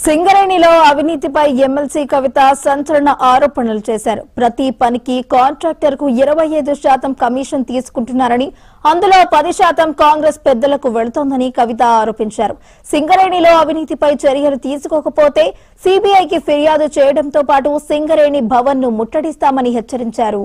సింగరేణిలో అవినీతిపై ఎమ్మెల్సీ కవిత సంచలన ఆరోపణలు చేశారు. ప్రతి పనికి కాంట్రాక్టర్ కు 25% కమిషన్ తీసుకుంటున్నారని, అందులో 10% కాంగ్రెస్ పెద్దలకు వెళుతోందని కవిత ఆరోపించారు. సింగరేణిలో అవినీతిపై చర్యలు తీసుకోకపోతే సీబీఐకి ఫిర్యాదు చేయడంతో పాటు సింగరేణి భవన్ ను ముట్టడిస్తామని హెచ్చరించారు.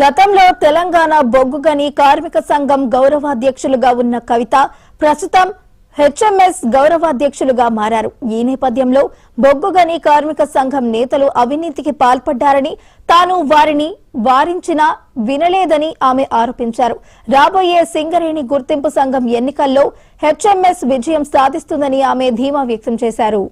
గతంలో తెలంగాణ బొగ్గుగని కార్మిక సంఘం గౌరవాధ్యక్షులుగా ఉన్న కవిత ప్రస్తుతం హెచ్ఎంఎస్ గౌరవాధ్యక్షులుగా మారారు. ఈ నేపథ్యంలో బొగ్గుగని కార్మిక సంఘం నేతలు అవినీతికి పాల్పడ్డారని, తాను వారిని వారించినా వినలేదని ఆమె ఆరోపించారు. రాబోయే సింగరేణి గుర్తింపు సంఘం ఎన్నికల్లో హెచ్ఎంఎస్ విజయం సాధిస్తుందని ఆమె ధీమా వ్యక్తం చేశారు.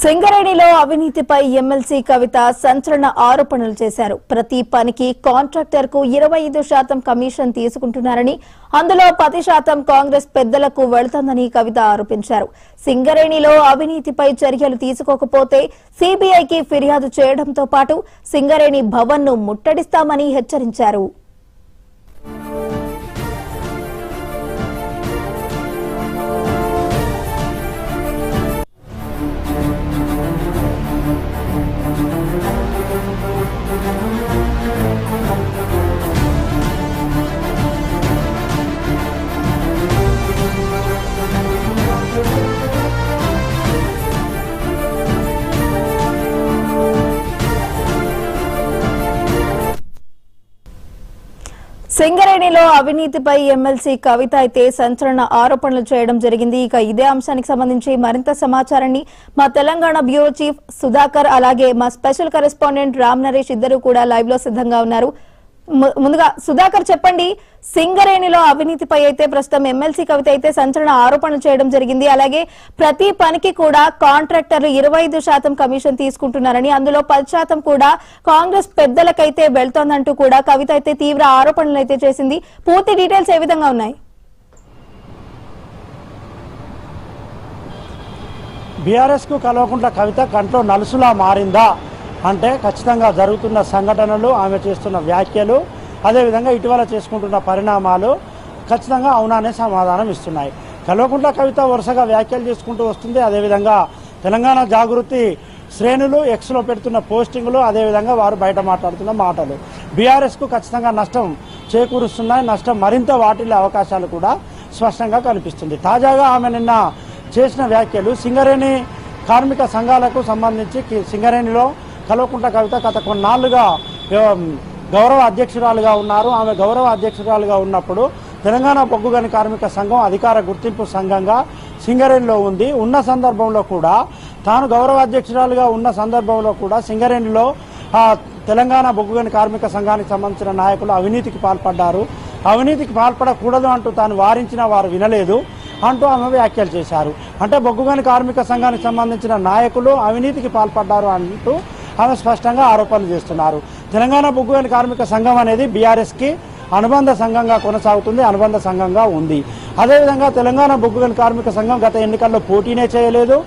సింగరేణిలో అవినీతిపై ఎమ్మెల్సీ కవిత సంచలన ఆరోపణలు చేశారు. ప్రతి పనికి కాంట్రాక్టర్ కు 25% కమిషన్ తీసుకుంటున్నారని, అందులో 10% కాంగ్రెస్ పెద్దలకు వెళుతుందని కవిత ఆరోపించారు. సింగరేణిలో అవినీతిపై చర్యలు తీసుకోకపోతే సీబీఐకి ఫిర్యాదు చేయడంతో పాటు సింగరేణి భవన్ ను ముట్టడిస్తామని హెచ్చరించారు. సింగరేణిలో అవినీతిపై ఎమ్మెల్సీ కవిత అయితే సంచలన ఆరోపణలు చేయడం జరిగింది. ఇక ఇదే అంశానికి సంబంధించి మరింత సమాచారాన్ని మా తెలంగాణ బ్యూరో చీఫ్ సుధాకర్, అలాగే మా స్పెషల్ కరెస్పాండెంట్ రామ్ నరేష్ ఇద్దరు కూడా లైవ్ లో సిద్ధంగా ఉన్నారు. ముందుగా సుధాకర్ చెప్పండి, సింగరేణిలో అవినీతిపై అయితే ప్రస్తుతం ఎమ్మెల్సీ కవిత అయితే సంచలన ఆరోపణలు చేయడం జరిగింది. అలాగే ప్రతి పనికి కూడా కాంట్రాక్టర్లు 25% కమిషన్ తీసుకుంటున్నారని, అందులో 10% కూడా కాంగ్రెస్ పెద్దలకైతే వెళ్తోందంటూ కూడా కవిత అయితే తీవ్ర ఆరోపణలు అయితే చేసింది. పూర్తి డీటెయిల్స్ ఏ విధంగా ఉన్నాయి? బీఆర్ఎస్ కు కలవకుండా కవిత కంట్లో నలుసులా మారిందా అంటే ఖచ్చితంగా జరుగుతున్న సంఘటనలు, ఆమె చేస్తున్న వ్యాఖ్యలు, అదేవిధంగా ఇటీవల చేసుకుంటున్న పరిణామాలు ఖచ్చితంగా అవునానే సమాధానం ఇస్తున్నాయి. కల్వకుంట్ల కవిత వరుసగా వ్యాఖ్యలు చేసుకుంటూ వస్తుంది. అదేవిధంగా తెలంగాణ జాగృతి శ్రేణులు ఎక్స్లో పెడుతున్న పోస్టింగులు, అదేవిధంగా వారు బయట మాట్లాడుతున్న మాటలు బీఆర్ఎస్కు ఖచ్చితంగా నష్టం చేకూరుస్తున్నాయి. నష్టం మరింత వాటిల్లే అవకాశాలు కూడా స్పష్టంగా కనిపిస్తుంది. తాజాగా ఆమె నిన్న చేసిన వ్యాఖ్యలు సింగరేణి కార్మిక సంఘాలకు సంబంధించి సింగరేణిలో కల్వకుంట్ల కవిత గత కొన్నాళ్లుగా గౌరవ అధ్యక్షురాలుగా ఉన్నారు. ఆమె గౌరవ అధ్యక్షురాలుగా ఉన్నప్పుడు తెలంగాణ బొగ్గుగని కార్మిక సంఘం అధికార గుర్తింపు సంఘంగా సింగరేణిలో ఉంది. ఉన్న సందర్భంలో కూడా తాను గౌరవ అధ్యక్షురాలుగా ఉన్న సందర్భంలో కూడా సింగరేణిలో తెలంగాణ బొగ్గుగని కార్మిక సంఘానికి సంబంధించిన నాయకులు అవినీతికి పాల్పడ్డారు. అవినీతికి పాల్పడకూడదు అంటూ తాను వారించిన వారు వినలేదు అంటూ ఆమె వ్యాఖ్యలు చేశారు. అంటే బొగ్గుగని కార్మిక సంఘానికి సంబంధించిన నాయకులు అవినీతికి పాల్పడ్డారు అంటూ ఆమె స్పష్టంగా ఆరోపణలు చేస్తున్నారు. తెలంగాణ బొగ్గుగని కార్మిక సంఘం అనేది బీఆర్ఎస్కి అనుబంధ సంఘంగా కొనసాగుతుంది, అనుబంధ సంఘంగా ఉంది. అదేవిధంగా తెలంగాణ బొగ్గుగని కార్మిక సంఘం గత ఎన్నికల్లో పోటీనే చేయలేదు.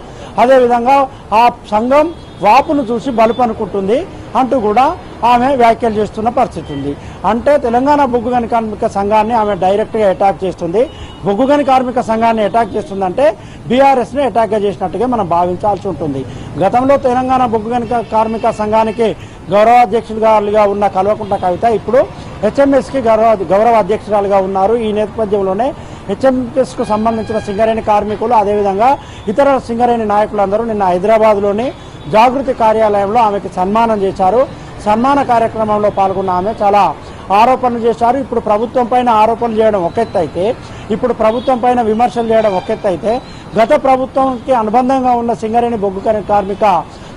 అదేవిధంగా ఆ సంఘం వాపును చూసి బలుపు అనుకుంటుంది అంటూ కూడా ఆమె వ్యాఖ్యలు చేస్తున్న పరిస్థితి ఉంది. అంటే తెలంగాణ బొగ్గుగని కార్మిక సంఘాన్ని ఆమె డైరెక్ట్గా అటాక్ చేస్తుంది. బొగ్గుగని కార్మిక సంఘాన్ని అటాక్ చేస్తుందంటే బీఆర్ఎస్ని అటాక్గా చేసినట్టుగా మనం భావించాల్సి ఉంటుంది. గతంలో తెలంగాణ బొగ్గుగని కార్మిక సంఘానికి గౌరవాధ్యక్షులుగా ఉన్న కల్వకుంట్ల కవిత ఇప్పుడు హెచ్ఎంఎస్కి గౌరవ అధ్యక్షురాలుగా ఉన్నారు. ఈ నేపథ్యంలోనే హెచ్ఎంఎస్కు సంబంధించిన సింగరేణి కార్మికులు అదేవిధంగా ఇతర సింగరేణి నాయకులందరూ నిన్న హైదరాబాద్లోని జాగృతి కార్యాలయంలో ఆమెకి సన్మానం చేశారు. సన్మాన కార్యక్రమంలో పాల్గొన్న ఆమె చాలా ఆరోపణలు చేశారు. ఇప్పుడు ప్రభుత్వం పైన ఆరోపణలు చేయడం ఒక ఎత్తు అయితే, ఇప్పుడు ప్రభుత్వం పైన విమర్శలు చేయడం ఒక ఎత్తు అయితే, గత ప్రభుత్వంకి అనుబంధంగా ఉన్న సింగరేణి బొగ్గు కార్మిక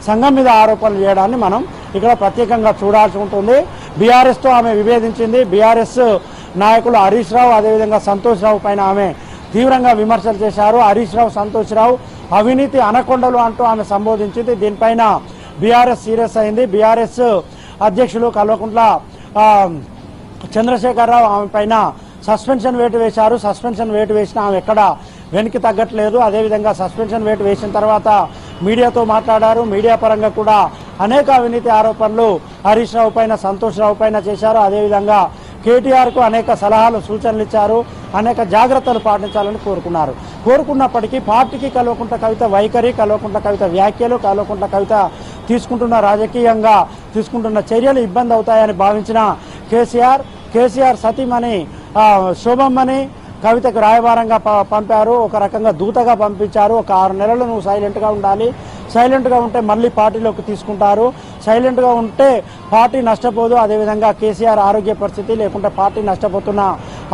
సంఘం మీద ఆరోపణలు చేయడాన్ని మనం ఇక్కడ ప్రత్యేకంగా చూడాల్సి ఉంటుంది. బీఆర్ఎస్తో ఆమె విభేదించింది. బీఆర్ఎస్ నాయకులు హరీష్ రావు అదేవిధంగా సంతోష్ రావు పైన ఆమె తీవ్రంగా విమర్శలు చేశారు. హరీష్ రావు, సంతోష్ రావు అవినీతి అనకొండలు అంటూ ఆమె సంబోధించింది. దీనిపైన బీఆర్ఎస్ సీరియస్ అయింది. బీఆర్ఎస్ అధ్యక్షులు కల్వకుంట్ల చంద్రశేఖరరావు ఆమె పైన సస్పెన్షన్ వేటు వేశారు. సస్పెన్షన్ వేటు వేసిన ఆమె ఎక్కడ వెనక్కి తగ్గట్లేదు. అదేవిధంగా సస్పెన్షన్ వేటు వేసిన తర్వాత మీడియాతో మాట్లాడారు. మీడియా పరంగా కూడా అనేక అవినీతి ఆరోపణలు హరీష్ రావు పైన, సంతోష్ రావు పైన చేశారు. అదేవిధంగా కేటీఆర్కు అనేక సలహాలు, సూచనలు ఇచ్చారు. అనేక జాగ్రత్తలు పాటించాలని కోరుకున్నప్పటికీ పార్టీకి కల్వకుంట్ల కవిత వైఖరి, కల్వకుంట్ల కవిత వ్యాఖ్యలు, కల్వకుంట్ల కవిత తీసుకుంటున్న రాజకీయంగా తీసుకుంటున్న చర్యలు ఇబ్బంది అవుతాయని భావించిన కేసీఆర్ సతీమణి శోభమ్మని కవితకు రాయబారంగా పంపారు. ఒక రకంగా దూతగా పంపించారు. ఒక 6 నెలలు నువ్వు సైలెంట్గా ఉండాలి, సైలెంట్గా ఉంటే మళ్ళీ పార్టీలోకి తీసుకుంటారు, సైలెంట్గా ఉంటే పార్టీ నష్టపోదు, అదేవిధంగా కేసీఆర్ ఆరోగ్య పరిస్థితి లేకుంటే పార్టీ నష్టపోతున్న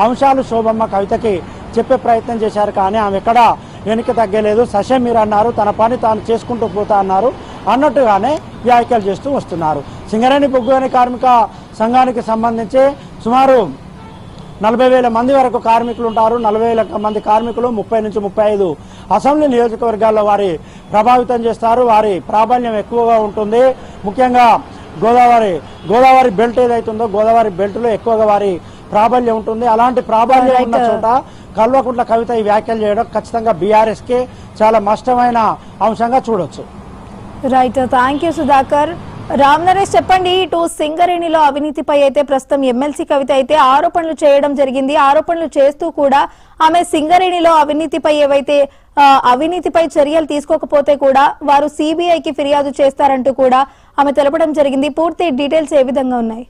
అంశాలు శోభమ్మ కవితకి చెప్పే ప్రయత్నం చేశారు. కానీ ఆమె ఎక్కడ వెనక్కి తగ్గలేదు. సశే మీరు అన్నారు, తన పని తాను చేసుకుంటూ పోతా అన్నారు అన్నట్టుగానే వ్యాఖ్యలు చేస్తూ వస్తున్నారు. సింగరేణి బొగ్గుగని కార్మిక సంఘానికి సంబంధించి సుమారు 40,000 మంది వరకు కార్మికులు ఉంటారు. 40,000 మంది కార్మికులు 30 నుంచి 35 అసెంబ్లీ నియోజకవర్గాల్లో వారి ప్రభావితం చేస్తారు. వారి ప్రాబల్యం ఎక్కువగా ఉంటుంది. ముఖ్యంగా గోదావరి బెల్ట్ ఏదైతుందో గోదావరి బెల్ట్లో ఎక్కువగా వారి ప్రాబల్యం ఉంటుంది. అలాంటి ప్రాబల్యం ఉన్న చోట కల్వకుంట్ల కవిత ఈ వ్యాఖ్యలు చేయడం ఖచ్చితంగా బీఆర్ఎస్కి చాలా నష్టమైన అంశంగా చూడొచ్చు. Right, thank you Sudhakar. Ram Naresh చెప్పండి, ఇటు సింగరేణిలో అవినీతిపై అయితే ప్రస్తుతం ఎమ్మెల్సీ కవిత అయితే ఆరోపణలు చేయడం జరిగింది. ఆరోపణలు చేస్తూ కూడా ఆమె సింగరేణిలో అవినీతిపై చర్యలు తీసుకోకపోతే కూడా వారు సిబిఐకి ఫిర్యాదు చేస్తారంటూ కూడా ఆమె తెలపడం జరిగింది. పూర్తి డీటెయిల్స్ ఏ విధంగా ఉన్నాయి?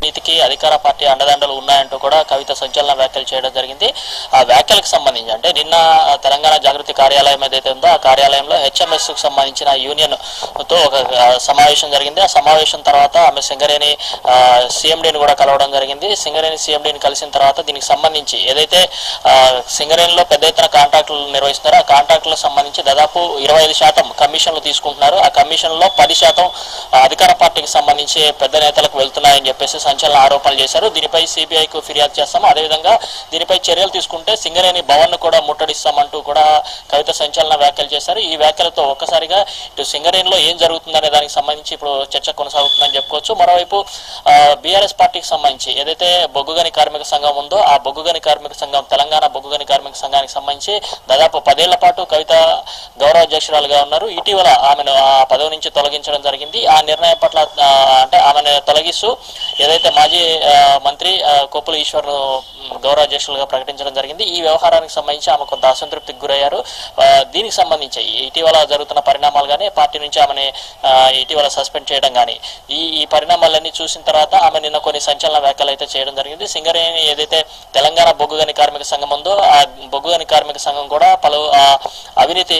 నీతికి అధికార పార్టీ అండదండలు ఉన్నాయంటూ కూడా కవిత సంచలన వ్యాఖ్యలు చేయడం జరిగింది. ఆ వ్యాఖ్యలకు సంబంధించి అంటే నిన్న తెలంగాణ జాగృతి కార్యాలయం ఏదైతే ఉందో ఆ కార్యాలయంలో హెచ్ఎంఎస్ కు సంబంధించిన యూనియన్ తో ఒక సమావేశం జరిగింది. ఆ సమావేశం తర్వాత ఆమె సింగరేణి సిఎండిని కూడా కలవడం జరిగింది. సింగరేణి సిఎండిని కలిసిన తర్వాత దీనికి సంబంధించి ఏదైతే సింగరేణిలో పెద్ద ఎత్తున కాంట్రాక్టులు నిర్వహిస్తున్నారో ఆ కాంట్రాక్టులకు సంబంధించి దాదాపు 25% కమిషన్లు తీసుకుంటున్నారు. ఆ కమిషన్లో 10% అధికార పార్టీకి సంబంధించి పెద్ద నేతలకు వెళ్తున్నాయని చెప్పేసి సంచలన ఆరోపణలు చేశారు. దీనిపై సిబిఐకు ఫిర్యాదు చేస్తాము, అదేవిధంగా దీనిపై చర్యలు తీసుకుంటే సింగరేణి భవన్ కూడా ముట్టడిస్తామంటూ కూడా కవిత సంచలన వ్యాఖ్యలు చేశారు. ఈ వ్యాఖ్యలతో ఒక్కసారిగా ఇటు సింగరేణిలో ఏం జరుగుతుందనే దానికి సంబంధించి ఇప్పుడు చర్చ కొనసాగుతుందని చెప్పుకోవచ్చు. మరోవైపు బీఆర్ఎస్ పార్టీకి సంబంధించి ఏదైతే బొగ్గుగని కార్మిక సంఘం ఉందో ఆ బొగ్గుగని కార్మిక సంఘం, తెలంగాణ బొగ్గుగని కార్మిక సంఘానికి సంబంధించి దాదాపు 10 ఏళ్ల పాటు కవిత గౌరవ అధ్యక్షురాలుగా ఉన్నారు. ఇటీవల ఆమెను ఆ పదవి నుంచి తొలగించడం జరిగింది. ఆ నిర్ణయం పట్ల అంటే ఆమెను తొలగిస్తూ ఏదైతే మాజీ మంత్రి కొప్పుల ఈశ్వర్ గౌరవ అధ్యక్షులుగా ప్రకటించడం జరిగింది. ఈ వ్యవహారానికి సంబంధించి ఆమె కొంత అసంతృప్తికి గురయ్యారు. దీనికి సంబంధించి ఇటీవల జరుగుతున్న పరిణామాలు కానీ పార్టీ నుంచి ఆమెని ఇటీవల సస్పెండ్ చేయడం కానీ ఈ పరిణామాలన్నీ చూసిన తర్వాత ఆమె నిన్న కొన్ని సంచలన వ్యాఖ్యలు అయితే చేయడం జరిగింది. సింగరేణి ఏదైతే తెలంగాణ బొగ్గుగని కార్మిక సంఘం ఉందో ఆ బొగ్గుగని కార్మిక సంఘం కూడా పలు అవినీతి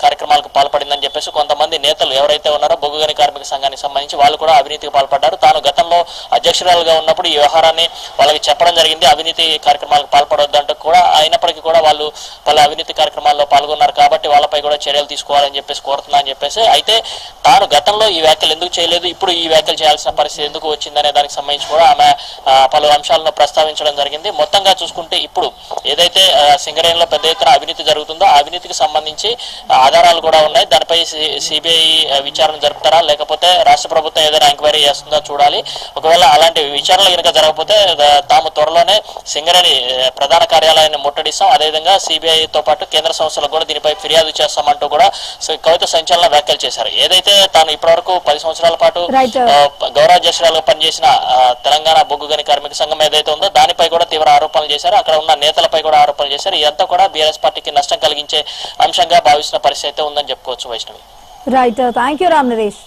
కార్యక్రమాలకు పాల్పడిందని చెప్పేసి కొంతమంది నేతలు ఎవరైతే ఉన్నారో బొగ్గుగని కార్మిక సంఘానికి సంబంధించి వాళ్ళు కూడా అవినీతికి పాల్పడ్డారు. తాను గతంలో అధ్యక్షురాలుగా ఉన్నప్పుడు ఈ వ్యవహారాన్ని వాళ్ళకి చెప్పడం జరిగింది, అవినీతి కార్యక్రమాలకు పాల్పడొద్దంటూ కూడా. అయినప్పటికీ కూడా వాళ్ళు పలు అవినీతి కార్యక్రమాల్లో పాల్గొన్నారు కాబట్టి వాళ్ళపై కూడా చర్యలు తీసుకోవాలని చెప్పేసి కోరుతున్నా అని చెప్పేసి. అయితే తాను గతంలో ఈ వ్యాఖ్యలు ఎందుకు చేయలేదు, ఇప్పుడు ఈ వ్యాఖ్యలు చేయాల్సిన పరిస్థితి ఎందుకు వచ్చిందనే దానికి సంబంధించి కూడా ఆమె పలు అంశాలను ప్రస్తావించడం జరిగింది. మొత్తంగా చూసుకుంటే ఇప్పుడు ఏదైతే సింగరేణిలో పెద్ద ఎత్తున అవినీతి జరుగుతుందో ఆ అవినీతికి సంబంధించి ఆధారాలు కూడా ఉన్నాయి. దానిపై సిబిఐ విచారణ జరుపుతారా లేకపోతే రాష్ట్ర ప్రభుత్వం ఏదైనా ఎంక్వైరీ చేస్తుందో చూడాలి. ఒకవేళ అలాంటి విచారణలు కనుక జరగకపోతే తాము త్వరలోనే సింగరేణి ప్రధాన కార్యాలయాన్ని ముట్టడిస్తాం, అదేవిధంగా సిబిఐతో పాటు కేంద్ర సంస్థలకు కూడా దీనిపై ఫిర్యాదు చేస్తామంటూ అంటూ కూడా కవిత సంచలన వ్యాఖ్యలు చేశారు. ఏదైతే తాను ఇప్పటివరకు 10 సంవత్సరాల పాటు గౌరవ అధ్యక్షురాలుగా పనిచేసిన తెలంగాణ బొగ్గు గని కార్మిక సంఘం ఏదైతే ఉందో దానిపై కూడా తీవ్ర ఆరోపణలు చేశారు. అక్కడ ఉన్న నేతలపై కూడా ఆరోపణలు చేశారు. ఇదంతా కూడా బీఆర్ఎస్ పార్టీకి నష్టం కలిగించే అంశంగా భావిస్తున్న పరిస్థితి అయితే ఉందని చెప్పుకోవచ్చు. Vaishnavi. Right, thank you Ram Naresh.